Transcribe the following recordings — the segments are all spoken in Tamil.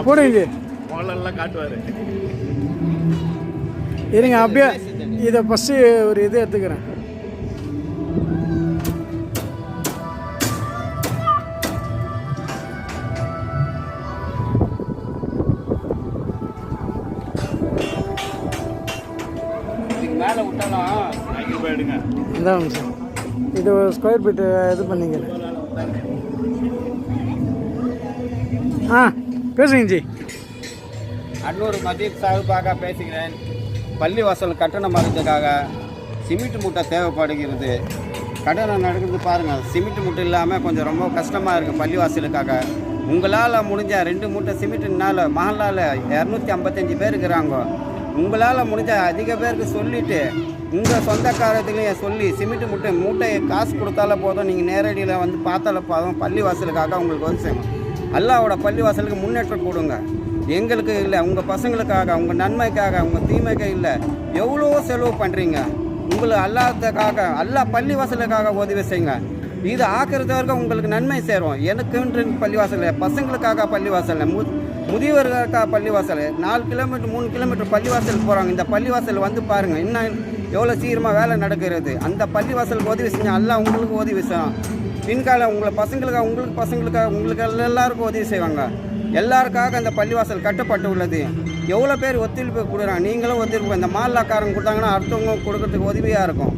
போடுங்க முதல்ல காட்டுவார். இருங்க அப்படியே இதை ஃபஸ்ட்டு ஒரு இது எடுத்துக்கிறேன். மேலே விட்டாலும் சைக்கிள் போயிடுங்க. இந்தாங்க சார், இது ஒரு ஸ்கொயர் ஃபீட்டு இது பண்ணிக்கிறேன். பேசுங்க ஜி. அன்னூர் மதீப் சாஹிபாக பேசுகிறேன். பள்ளிவாசல் கட்டணம் மறைஞ்சதுக்காக சிமெண்ட் மூட்டை தேவைப்படுகிறது. கட்டணம் நடக்குது பாருங்கள். சிமெண்ட் மூட்டை இல்லாமல் கொஞ்சம் ரொம்ப கஷ்டமாக இருக்குது பள்ளிவாசலுக்காக. உங்களால் முடிஞ்ச 2 மூட்டை சிமெண்ட்டுனால மஹல்லாவில் 255 பேர் இருக்கிறாங்க. உங்களால் முடிஞ்ச அதிக பேருக்கு சொல்லிவிட்டு உங்கள் சொந்தக்காரத்துலையும் சொல்லி சிமெண்ட் மூட்டையை காசு கொடுத்தால போதும். நீங்கள் நேரடியில் வந்து பார்த்தால போதும். பள்ளிவாசலுக்காக உங்களுக்கு வந்து செய்யணும். அல்லாவோட பள்ளிவாசலுக்கு முன்னேற்றம் கொடுங்க. எங்களுக்கு இல்லை, உங்கள் பசங்களுக்காக, உங்கள் நன்மைக்காக, உங்கள் தீமைக்கு இல்லை. எவ்வளோ செலவு பண்ணுறீங்க. உங்களை அல்லாததுக்காக, அல்லா பள்ளிவாசலுக்காக உதவி செய்யுங்க. இது ஆக்கிறது வரைக்கும் உங்களுக்கு நன்மை சேரும். எனக்குன்ற பள்ளிவாசல், பசங்களுக்காக பள்ளிவாசல், முதியவர்களுக்காக பள்ளிவாசல். 4 கிலோமீட்டர் 3 கிலோமீட்டர் பள்ளிவாசல் போகிறாங்க. இந்த பள்ளிவாசல் வந்து பாருங்கள், இன்னும் எவ்வளோ சீக்கிரமாக வேலை நடக்கிறது. அந்த பள்ளிவாசலுக்கு உதவி செஞ்சால் அல்லா உங்களுக்கு உதவி செய்யும். பின்கால உங்களை பசங்களுக்காக, உங்களுக்கு எல்லாருக்கும் உதவி செய்வாங்க. எல்லாருக்காக அந்த பள்ளிவாசல் கட்டப்பட்டு உள்ளது. எவ்வளோ பேர் ஒத்துழைப்பு கொடுக்குறாங்க. நீங்களும் ஒத்துழைப்பு. இந்த மாலாக்காரங்க கொடுத்தாங்கன்னா அடுத்தவங்க கொடுக்கறதுக்கு உதவியாக இருக்கும்.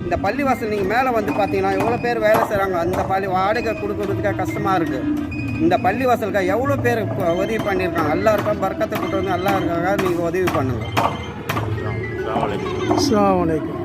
இந்த பள்ளிவாசல் நீங்கள் மேலே வந்து பார்த்தீங்கன்னா எவ்வளோ பேர் வேலை செய்கிறாங்க. அந்த வாடகை கொடுக்கறதுக்காக கஷ்டமாக இருக்குது. இந்த பள்ளிவாசலுக்காக எவ்வளோ பேர் உதவி பண்ணியிருக்காங்க. எல்லாருக்கும் பறக்கத்தை கொண்டு வந்து எல்லாருக்காக நீங்கள் உதவி பண்ணுங்கள். அஸ்ஸலாமு அலைக்கும்.